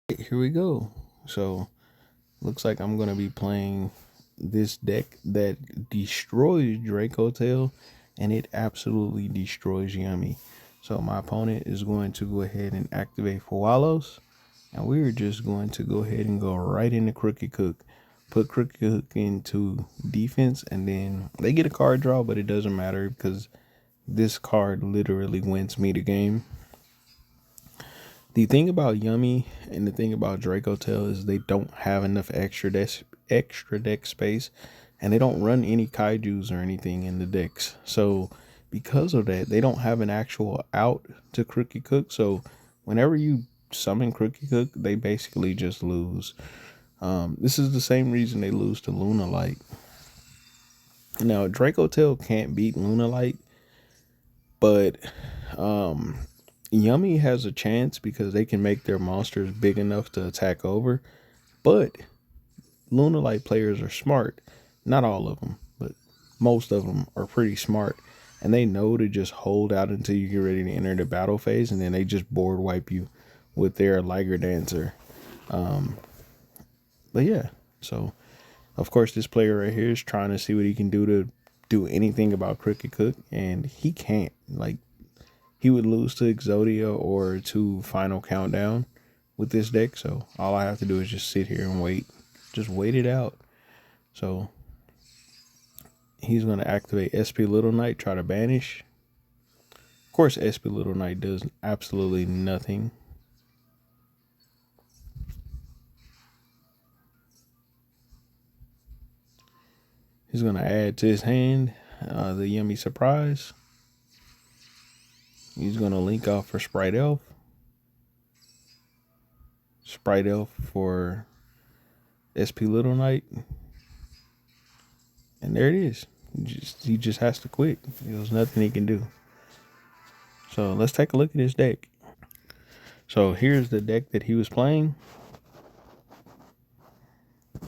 Here we go. So looks like I'm gonna be playing this deck that destroys Draco Tail, and it absolutely destroys Yummy. So my opponent is going to go ahead and activate Fowalos, and we're just going to go ahead and go right into Crooked Cook. Put Crooked Cook into defense, and then they get a card draw, but it doesn't matter because this card literally wins me the game. The thing about Yummy and the thing about Draco Tail is they don't have enough extra deck space, and they don't run any kaiju's or anything in the decks. So because of that, they don't have an actual out to Crooked Cook. So whenever you summon Crooked Cook, they basically just lose. This is the same reason they lose to Luna Light. Now Draco Tail can't beat Luna Light, but um, Yummy has a chance because they can make their monsters big enough to attack over. But Lunalight players are smart. Not all of them, but most of them are pretty smart. And they know to just hold out until you get ready to enter the battle phase, and then they just board wipe you with their Liger Dancer. Um, but yeah, so of course this player right here is trying to see what he can do to do anything about Crooked Cook, and he can't. Like, he would lose to Exodia or to Final Countdown with this deck. So all I have to do is just sit here and wait. Just wait it out. So he's going to activate SP Little Knight, try to banish. Of course, SP Little Knight does absolutely nothing. He's going to add to his hand the Yummy Surprise. He's going to link off for Sprite Elf. Sprite Elf for SP Little Knight. And there it is. He just has to quit. There's nothing he can do. So let's take a look at his deck. So here's the deck that he was playing.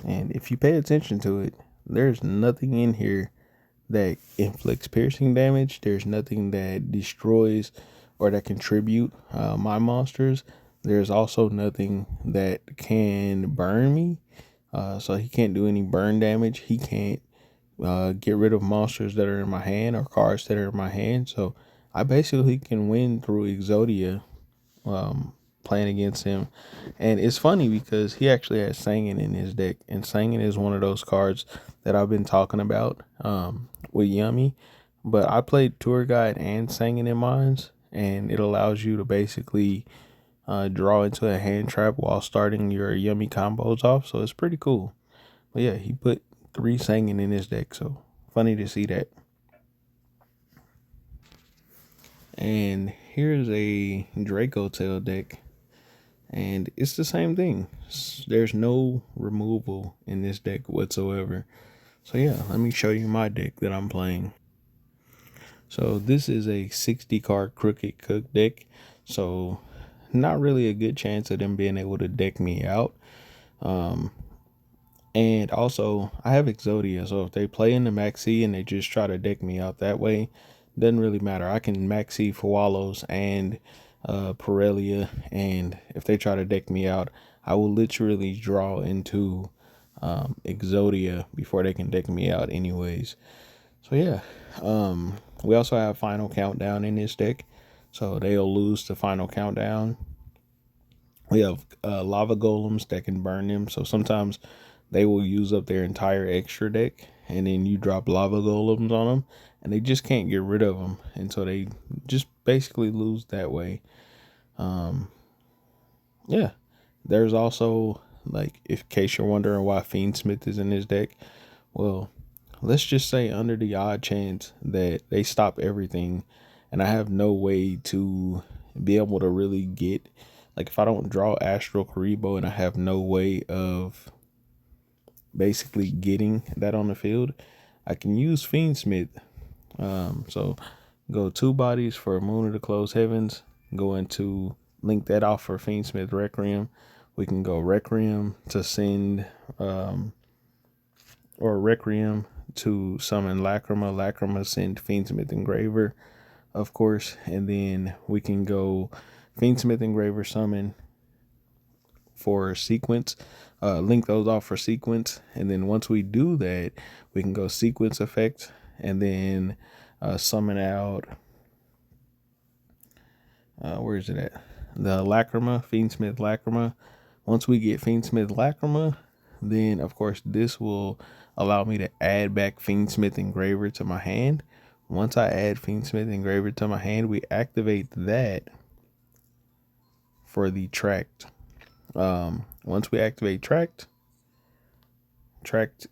And if you pay attention to it, there's nothing in here that inflicts piercing damage. There's nothing that destroys or that contribute my monsters. There's also nothing that can burn me. So he can't do any burn damage. He can't get rid of monsters that are in my hand or cards that are in my hand. So I basically can win through Exodia playing against him. And it's funny because he actually has Singing in his deck, and Singing is one of those cards that I've been talking about with Yummy. But I played Tour Guide and Singing in mines, and it allows you to basically draw into a hand trap while starting your Yummy combos off. So it's pretty cool. But yeah, he put 3 Singing in his deck, so funny to see that. And here's a Draco Tail deck, and it's the same thing. There's no removal in this deck whatsoever. So yeah, let me show you my deck that I'm playing. So this is a 60 card Crooked Cook deck. So not really a good chance of them being able to deck me out. And also I have Exodia, so if they play in the Maxi and they just try to deck me out that way, doesn't really matter. I can Maxi Wallows and Pirellia, and if they try to deck me out, I will literally draw into Exodia before they can deck me out anyways. So yeah, we also have Final Countdown in this deck, so they'll lose to Final Countdown. We have lava golems that can burn them, so sometimes they will use up their entire extra deck, and then you drop lava golems on them, and they just can't get rid of them, and so they just basically lose that way. Yeah, there's also, like, in case you're wondering why Fiendsmith is in his deck, well, let's just say under the odd chance that they stop everything, and I have no way to be able to really get, like, if I don't draw Astral Karibo and I have no way of basically getting that on the field, I can use Fiendsmith. So go 2 bodies for Moon of the Closed Heavens, go into link that off for Fiendsmith Requiem. We can go Requiem to send or Requiem to summon Lacrima. Lacrima send Fiendsmith Engraver, of course, and then we can go Fiendsmith Engraver summon for sequence, link those off for sequence. And then once we do that, we can go sequence effect and then summon out, where is it at? The Lacrima, Fiendsmith Lacrima. Once we get Fiendsmith Lacrima, then of course this will allow me to add back Fiendsmith Engraver to my hand. Once I add Fiendsmith Engraver to my hand, we activate that for the tracked. Once we activate tracked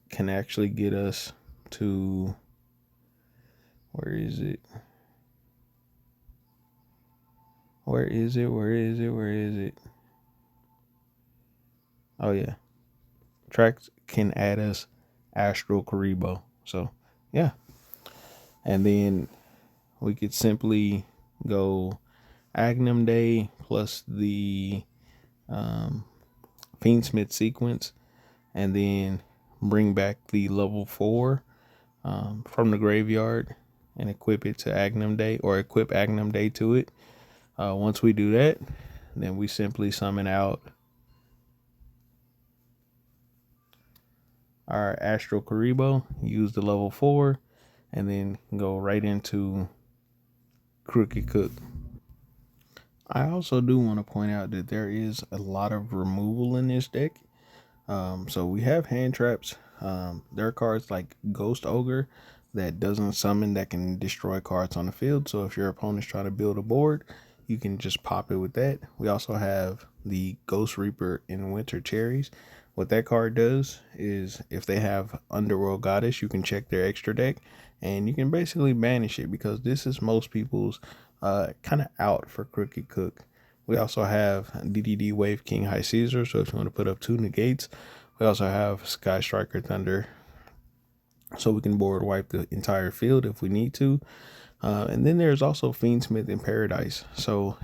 can actually get us to, where is it? Where is it? Oh yeah. Tracked can add us Astral Karibo. So yeah. And then we could simply go Agnum Day plus the Fiendsmith sequence, and then bring back the level 4 from the graveyard and equip it to Agnum Day, or equip Agnum Day to it. Once we do that, then we simply summon out our Astral Karibo, use the level 4, and then go right into Crooked Cook. I also do want to point out that there is a lot of removal in this deck. So we have hand traps. There are cards like Ghost Ogre that doesn't summon, that can destroy cards on the field. So if your opponent's trying to build a board, you can just pop it with that. We also have the Ghost Reaper in Winter Cherries. What that card does is if they have Underworld Goddess, you can check their extra deck and you can basically banish it, because this is most people's kind of out for Crooked Cook. We also have DDD Wave King High Caesar, so if you want to put up 2 negates. We also have Sky Striker Thunder, so we can board wipe the entire field if we need to. And then there's also Fiendsmith in Paradise. So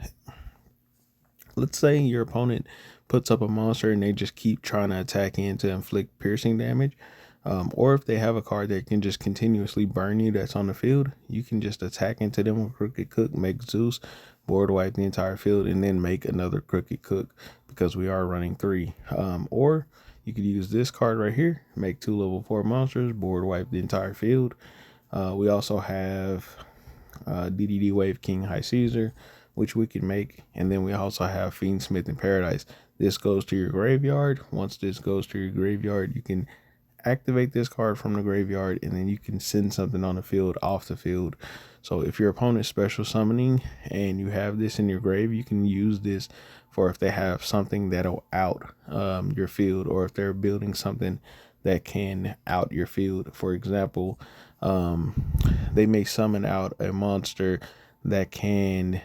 let's say your opponent puts up a monster and they just keep trying to attack in to inflict piercing damage. Or if they have a card that can just continuously burn you that's on the field, you can just attack into them with Crooked Cook, make Zeus, board wipe the entire field, and then make another Crooked Cook, because we are running 3. Or you could use this card right here, make 2 level 4 monsters, board wipe the entire field. We also have DDD Wave King High Caesar, which we can make. And then we also have Fiendsmith in Paradise. This goes to your graveyard. Once this goes to your graveyard, you can activate this card from the graveyard, and then you can send something on the field off the field. So if your opponent's special summoning and you have this in your grave, you can use this for if they have something that'll out your field, or if they're building something that can out your field. For example, they may summon out a monster that can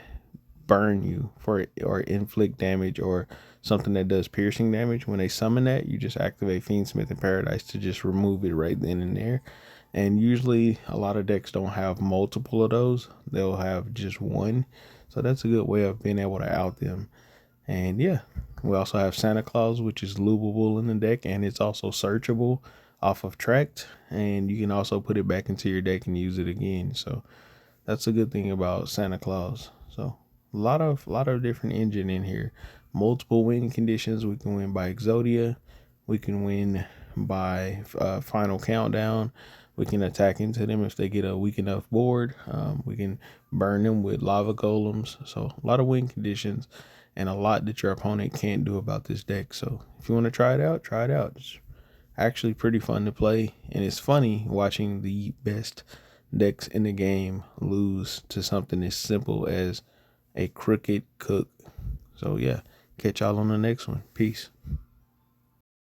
burn you for, or inflict damage, or something that does piercing damage. When they summon that, you just activate Fiendsmith in Paradise to just remove it right then and there. And usually a lot of decks don't have multiple of those, they'll have just one. So that's a good way of being able to out them. And yeah, we also have Santa Claus, which is loopable in the deck, and it's also searchable off of Tracked, and you can also put it back into your deck and use it again. So that's a good thing about Santa Claus. So a lot of different engine in here. Multiple win conditions. We can win by Exodia. We can win by Final Countdown. We can attack into them if they get a weak enough board. We can burn them with lava golems. So a lot of win conditions, and a lot that your opponent can't do about this deck. So if you want to try it out, try it out. It's actually pretty fun to play, and it's funny watching the best decks in the game lose to something as simple as a Crooked Cook. So yeah, catch y'all on the next one. Peace.